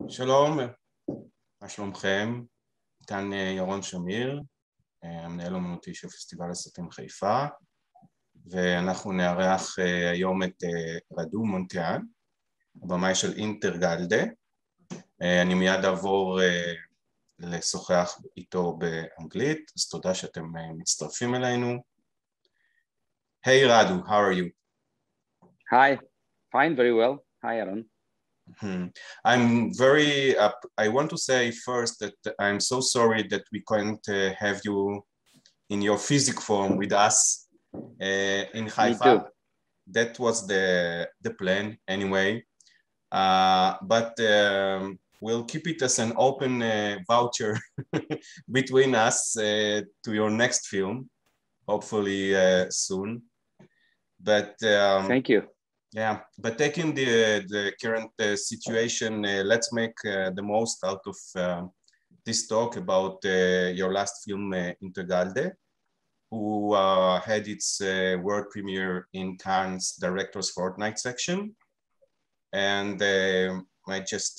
שלום, מה שלומכם? כאן ירון שמיר, המנהל האמנותי של פסטיבל הסרטים חיפה, ואנחנו נארח היום את ראדו מונאן, במאי של אינטרגלדה. אני מיד אעבור לשוחח איתו באנגלית, אז תודה שאתם מצטרפים אלינו. Hey Radu, how are you? Hi, fine, very well. Hi, Yron. I want to say first that I'm so sorry that we can't have you in your physical form with us in Haifa. Me too. That was the plan anyway, but we'll keep it as an open voucher between us to your next film, hopefully soon. But thank you. Yeah, but taking the current situation, let's make the most out of this talk about your last film, Integral, who had its world premiere in Cannes Directors Fortnight section. And I just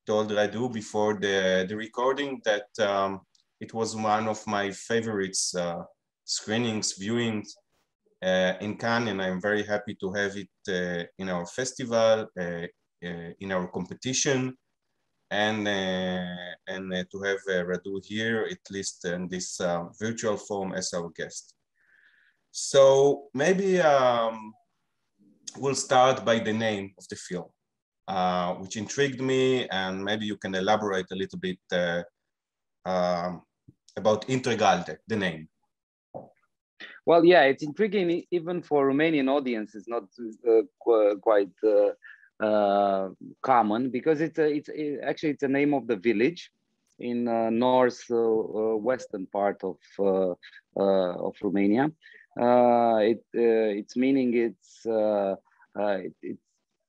told Radu before the recording that it was one of my favorites screenings, viewings, in Cannes, and I'm very happy to have it in our festival, in our competition, and to have Radu here, at least in this virtual form, as our guest. So maybe we'll start by the name of the film, which intrigued me, and maybe you can elaborate a little bit about Integral, the name. Well, yeah, it's intriguing even for Romanian audience. It's not quite common because it's actually the name of the village in northwestern part of Romania. Its meaning it's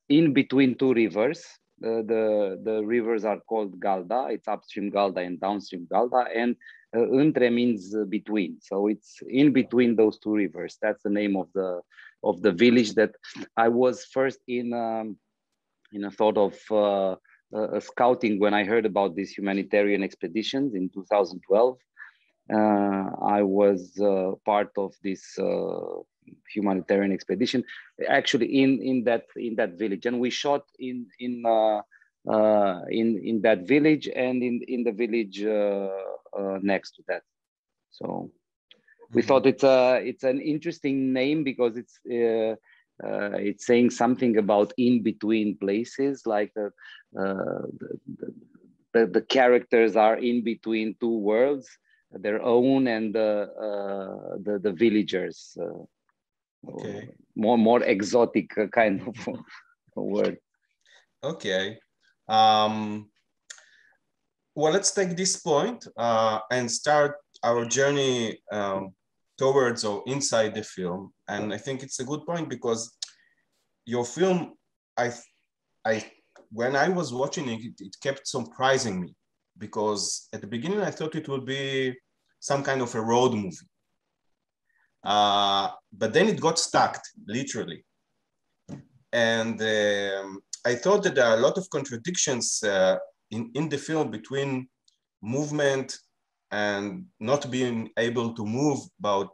in between two rivers. The rivers are called Galda. It's upstream Galda and downstream Galda, and între means between. So it's in between those two rivers. That's the name of the village that I was first in a thought of scouting when I heard about these humanitarian expeditions in 2012. I was part of this humanitarian expedition, actually in that village, and we shot in that village and in the village next to that. So we thought it's an interesting name because it's saying something about in between places, like the characters are in between two worlds, their own and the villagers. Okay. More exotic kind of word. Okay. Well, let's take this point and start our journey towards or inside the film. And I think it's a good point because your film, when I was watching it, it kept surprising me because at the beginning I thought it would be some kind of a road movie. But then it got stuck, literally. And I thought that there are a lot of contradictions in the film between movement and not being able to move, about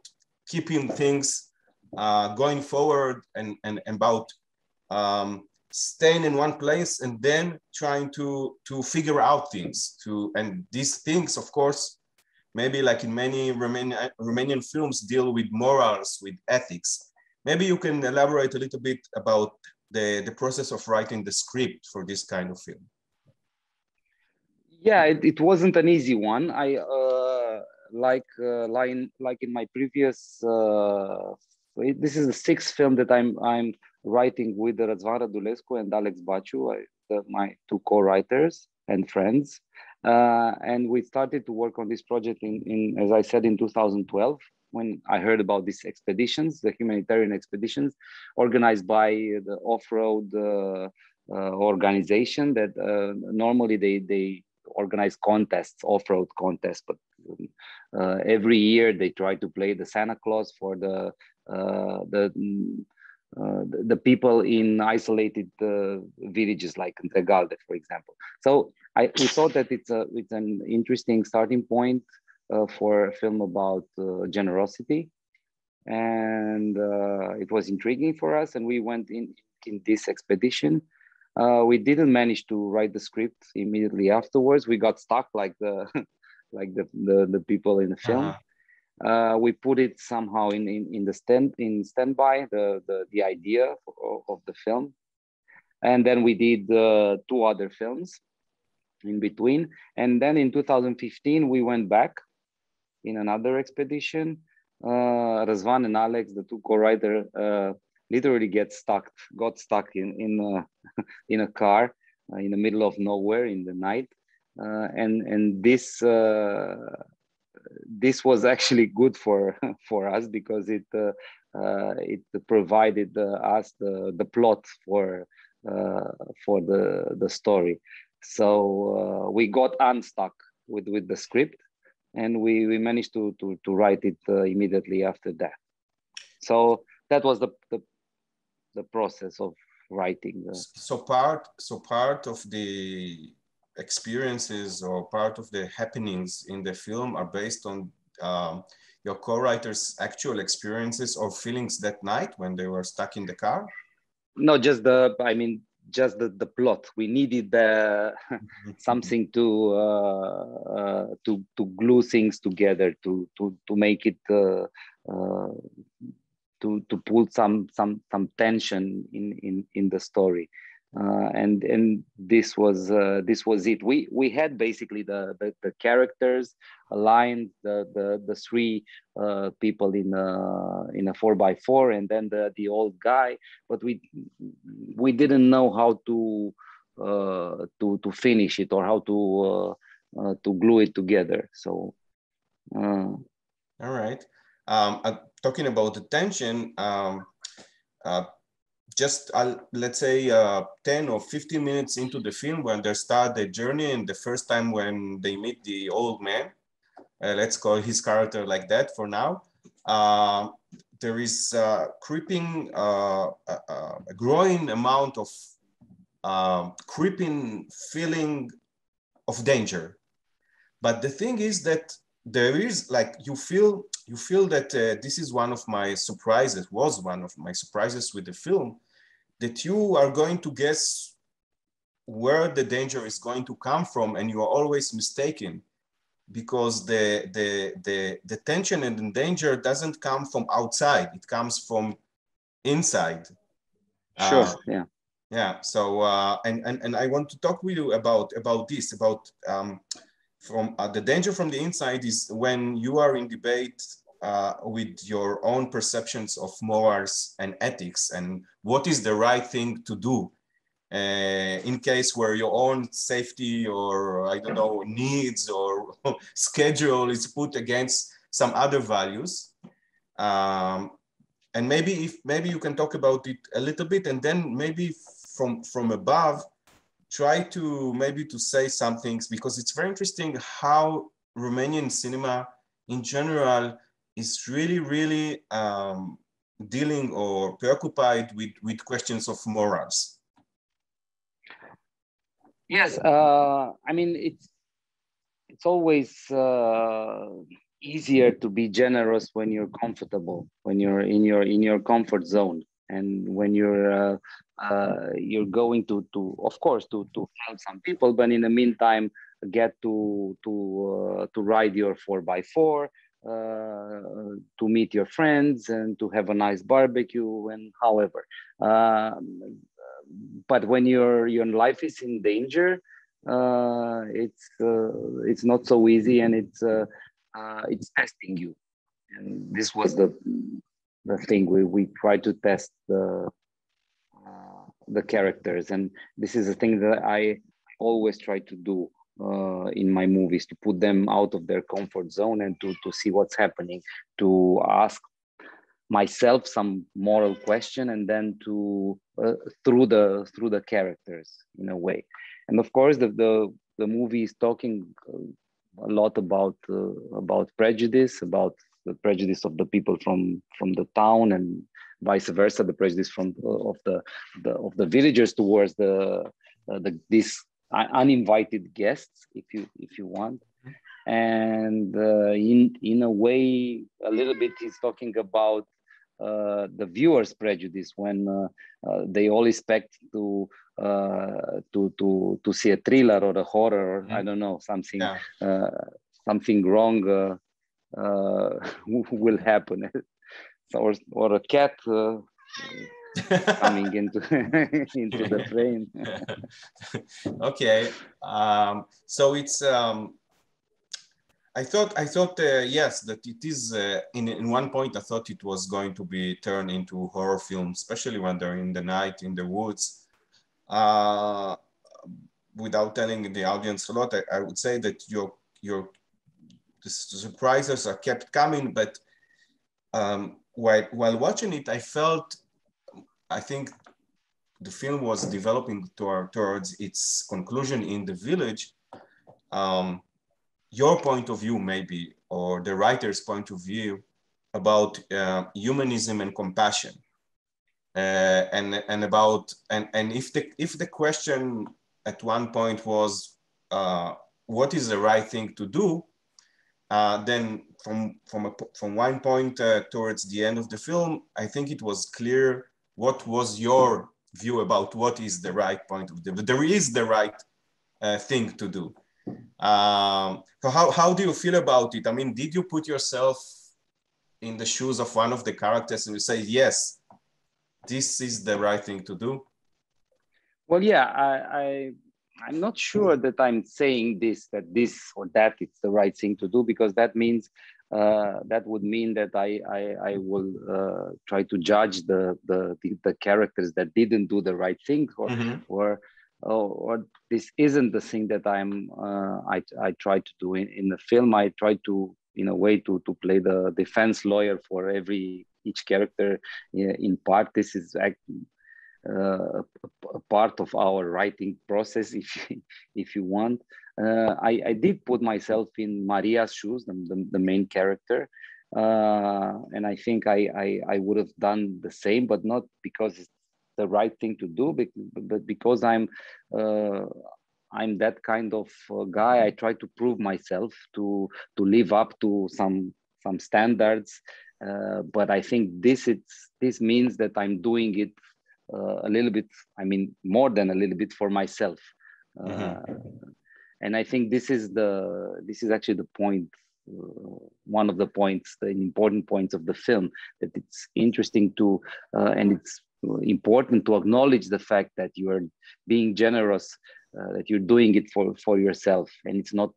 keeping things going forward, and about staying in one place and then trying to figure out things. And these things, of course, maybe like in many Romanian films, deal with morals, with ethics. Maybe you can elaborate a little bit about the process of writing the script for this kind of film. Yeah, it wasn't an easy one. I like in my previous. This is the sixth film that I'm writing with Răzvan Rădulescu and Alex Baciu, my two co-writers and friends. And we started to work on this project as I said, in 2012, when I heard about these expeditions, the humanitarian expeditions organized by the off-road organization that normally they organize contests, off-road contests, but every year they try to play the Santa Claus for the the people in isolated villages like Integral, for example. So we thought that it's an interesting starting point for a film about generosity, and it was intriguing for us. And we went in this expedition. We didn't manage to write the script immediately afterwards. We got stuck like the the people in the film. We put it somehow in standby, the idea of the film, and then we did 2 other films in between. And then in 2015 we went back in another expedition. Razvan and Alex, the 2 co-writers, literally got stuck in a car in the middle of nowhere in the night, and this was actually good for us, because it provided us the plot for the story. So we got unstuck with the script, and we managed to write it immediately after that. So that was the process of writing. So part of the experiences or part of the happenings in the film are based on your co-writers' actual experiences or feelings that night when they were stuck in the car? No, just just the plot. We needed something to glue things together, to make it to pull some tension in the story, and this was it. We had basically the characters aligned, the 3 people in a 4x4, and then the old guy, but we didn't know how to finish it, or how to glue it together. So all right. Talking about the tension, just let's say 10 or 15 minutes into the film, when they start the journey, and the first time when they meet the old man, let's call his character like that for now, there is a growing amount of creeping feeling of danger. But the thing is that there is, like, you feel that this is one of my surprises, was one of my surprises with the film, that you are going to guess where the danger is going to come from, and you are always mistaken, because the tension and the danger doesn't come from outside, it comes from inside. Sure, yeah. Yeah, so, and I want to talk with you about this, from the danger from the inside is when you are in debate with your own perceptions of morals and ethics, and what is the right thing to do in case where your own safety, or I don't know, needs or schedule is put against some other values. And maybe you can talk about it a little bit, and then maybe from above, try to say some things, because it's very interesting how Romanian cinema in general is really dealing or preoccupied with questions of morals. Yes, I mean, it's always easier to be generous when you're comfortable, when you're in your comfort zone, and when you're going to of course to help some people, but in the meantime get to ride your 4x4, to meet your friends, and to have a nice barbecue, and however. But when your life is in danger, it's not so easy, and it's testing you. And this was the thing. We try to test the characters, and this is a thing that I always try to do in my movies, to put them out of their comfort zone, and to see what's happening, to ask myself some moral question, and then to through the characters in a way. And of course the movie is talking a lot about prejudice, about the prejudice of the people from the town, and vice versa, the prejudice from of the villagers towards these uninvited guests, if you want. And in a way, a little bit, he's talking about the viewer's prejudice when they all expect to see a thriller or a horror, or I don't know, something something wrong will happen, or a cat coming into into the frame. Okay, so it's. I thought yes, that it is in one point I thought it was going to be turned into horror film, especially when they're in the night in the woods. Without telling the audience a lot, I would say that the surprises are kept coming, but while watching it, I think the film was developing towards its conclusion in the village. Your point of view, maybe, or the writer's point of view about humanism and compassion, and if the question at one point was what is the right thing to do, then from one point towards the end of the film, I think it was clear what was your view about what is the right point of view. There is the right thing to do. So how do you feel about it? I mean, did you put yourself in the shoes of one of the characters and you say, yes, this is the right thing to do? Well, yeah, I'm not sure that I'm saying that this or that it's the right thing to do, because that means that would mean that I will try to judge the characters that didn't do the right thing, or this isn't the thing that I try to do in the film. I try to, in a way, to play the defense lawyer for each character in part. This is actually a part of our writing process, if you want. I did put myself in Maria's shoes, the main character, and I think I would have done the same, but not because it's the right thing to do, but because I'm that kind of guy. I try to prove myself to live up to some standards, but I think this means that I'm doing it a little bit, I mean, more than a little bit, for myself. And I think this is actually the point, one of the points, the important points of the film, that it's interesting to, and it's important to acknowledge the fact that you are being generous, that you're doing it for yourself, and it's not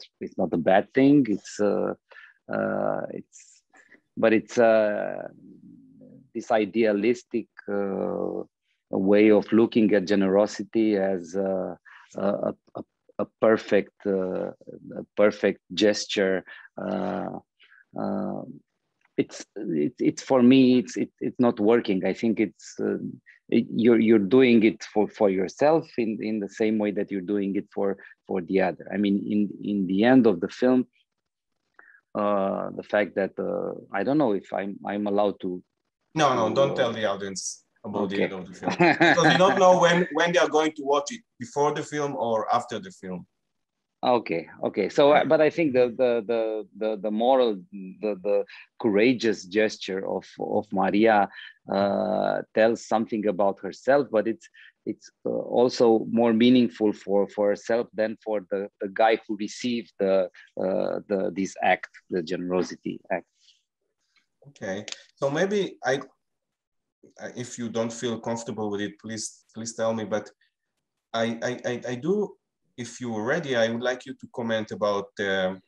a bad thing. It's this idealistic way of looking at generosity as a perfect gesture. It's for me, it's not working. I think you're doing it for yourself in the same way that you're doing it for the other. I mean, in the end of the film, the fact that I don't know if I'm allowed to. No, don't tell the audience about the end of the film, because we don't know when they are going to watch it, before the film or after the film. Okay. So, but I think the moral, the courageous gesture of Maria tells something about herself, but it's also more meaningful for herself than for the guy who received this act, the generosity act. Okay, so maybe if you don't feel comfortable with it, please tell me. But I do. If you're ready, I would like you to comment about the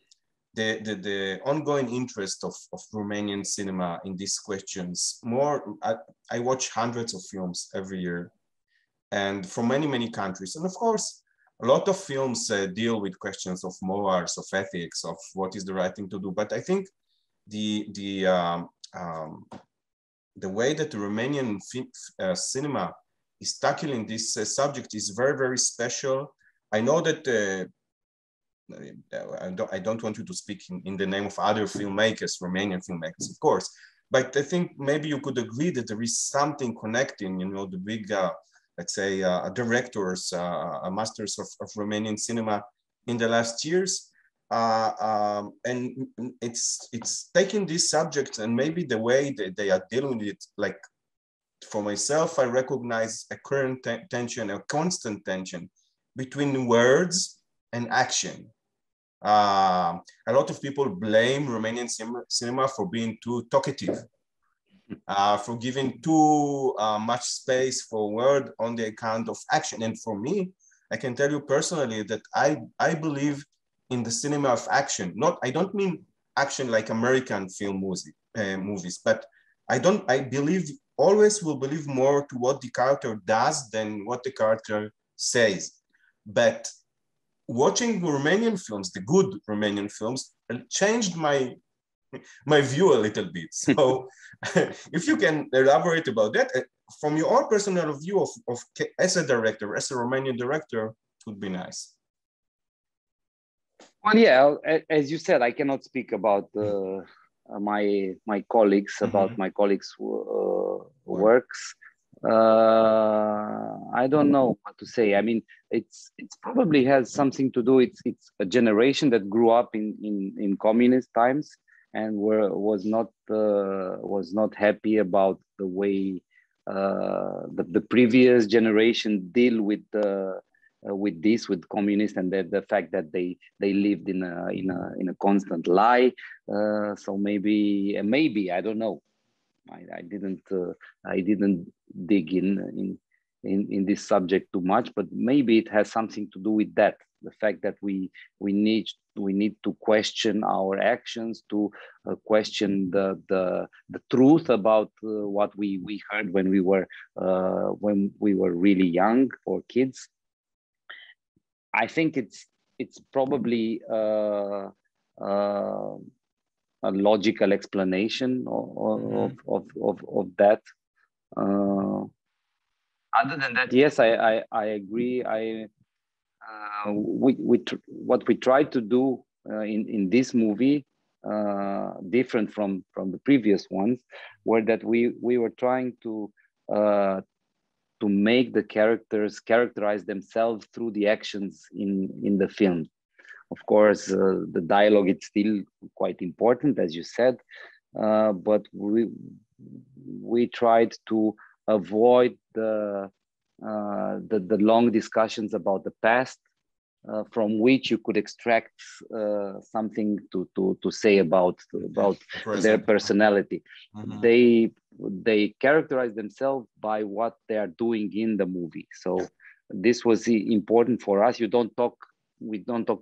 ongoing interest of Romanian cinema in these questions. I watch hundreds of films every year, and from many countries. And of course, a lot of films deal with questions of morals, of ethics, of what is the right thing to do. But I think the way that the Romanian cinema is tackling this subject is very special. I know that I don't want you to speak in the name of other filmmakers, Romanian filmmakers, of course, But I think maybe you could agree that there is something connecting, you know, the big, let's say, directors, masters of Romanian cinema in the last years. And it's taking these subjects and maybe the way that they are dealing with it, like for myself, I recognize a current tension, a constant tension between words and action. A lot of people blame Romanian cinema for being too talkative, for giving too much space for word on the account of action. And for me, I can tell you personally that I believe in the cinema of action. I don't mean action like American film movies, but I always will believe more to what the character does than what the character says. But watching Romanian films, the good Romanian films, changed my view a little bit. So if you can elaborate about that, from your own personal view of as a director, as a Romanian director, it would be nice. Well, yeah, as you said, I cannot speak about my colleagues, about my colleagues' works. I don't know what to say. I mean, it's probably has something to do. It's a generation that grew up in communist times and was not happy about the way the previous generation deal with communists, and the fact that they lived in a constant lie. So maybe I don't know. I didn't dig in this subject too much, but maybe it has something to do with that. The fact that we need to question our actions, to question the truth about what we heard when we were really young or kids. I think it's probably a logical explanation of that. Other than that, yes, I agree. What we tried to do in this movie, different from the previous ones, were that we were trying to make the characters characterize themselves through the actions in the film. Of course, the dialogue is still quite important, as you said, but we tried to avoid the long discussions about the past, from which you could extract something to say about their personality. They characterize themselves by what they are doing in the movie. So this was important for us. We don't talk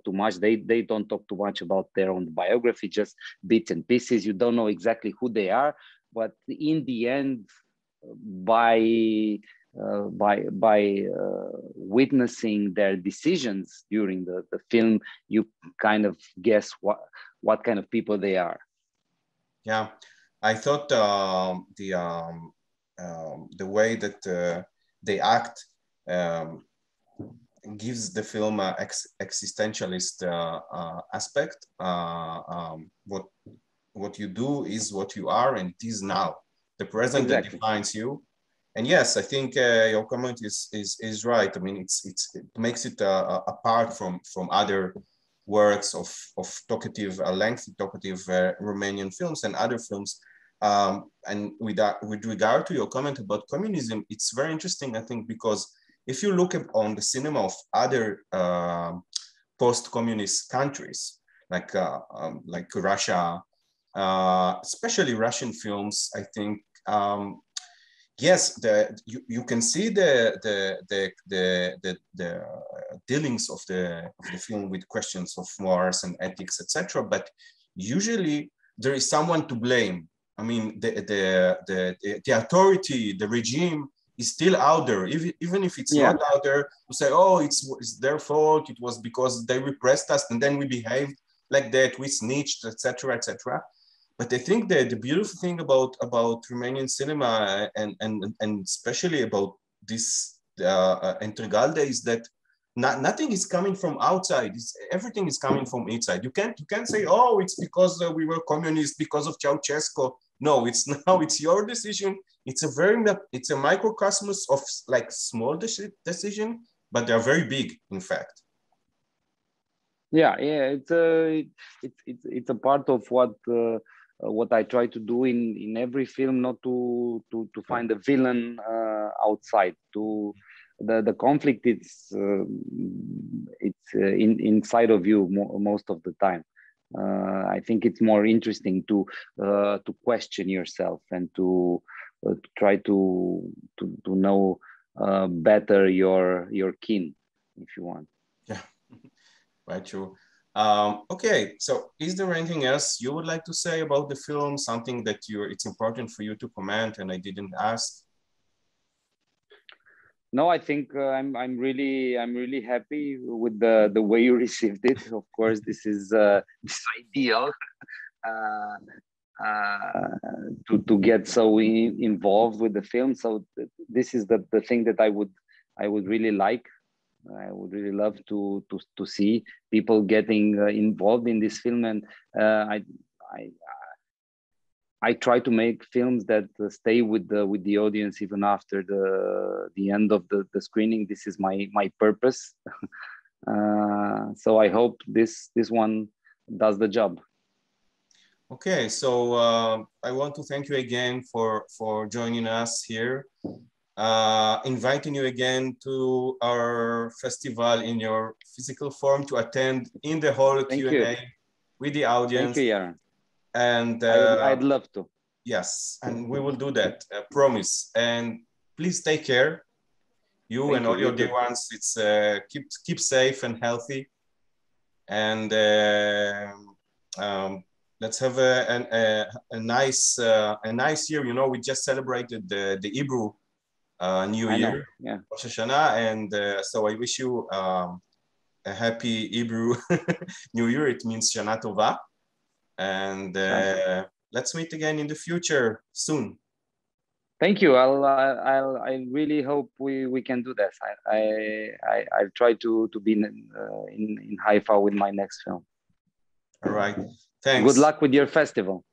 too much. They don't talk too much about their own biography, just bits and pieces. You don't know exactly who they are, but in the end, by witnessing their decisions during the film, you kind of guess what kind of people they are. Yeah, I thought the way that they act gives the film an existentialist aspect. What you do is what you are, and it is now. The present that defines you. And yes, I think your comment is right. I mean, it makes it apart from other works of talkative, lengthy talkative Romanian films and other films. And with regard to your comment about communism, it's very interesting, I think, because if you look on the cinema of other post-communist countries, like Russia, especially Russian films, I think, yes, you can see the dealings of the film with questions of morals and ethics, etc. But usually there is someone to blame. I mean, the authority, the regime is still out there, even if it's not out there. To say, oh, it's their fault. It was because they repressed us, and then we behaved like that. We snitched, etc., etc. But I think that the beautiful thing about Romanian cinema and especially about this Integral is that nothing is coming from outside. Everything is coming from inside. You can't say, oh, it's because we were communists, because of Ceausescu. no, it's now it's your decision. It's a microcosmos of like small decision, but they're very big, in fact. Yeah, it's a part of what I try to do in every film, not to find a villain outside. The conflict, it's inside of you most of the time. I think it's more interesting to question yourself and to try to know better your kin, if you want. Yeah, right, true. Okay, so is there anything else you would like to say about the film? Something that it's important for you to comment and I didn't ask? No, I think I'm really happy with the way you received it. Of course, this is ideal to get so involved with the film. So this is the thing that I would really like. I would really love to see people getting involved in this film, and I try to make films that stay with the audience even after the end of the screening. This is my purpose. So I hope this one does the job. Okay, so I want to thank you again for joining us here. Inviting you again to our festival in your physical form to attend in the whole Q&A with the audience. Thank you, Yara. And I'd love to. Yes, and we will do that, I promise. And please take care. You and all your dear ones. It's keep safe and healthy. And let's have a nice year. You know, we just celebrated the Hebrew New Year, yeah. Rosh Hashanah, and so I wish you a happy Hebrew New Year. It means Shana Tova, and let's meet again in the future soon. Thank you. I really hope we can do this. I'll try to be in Haifa with my next film. All right. Thanks. Good luck with your festival.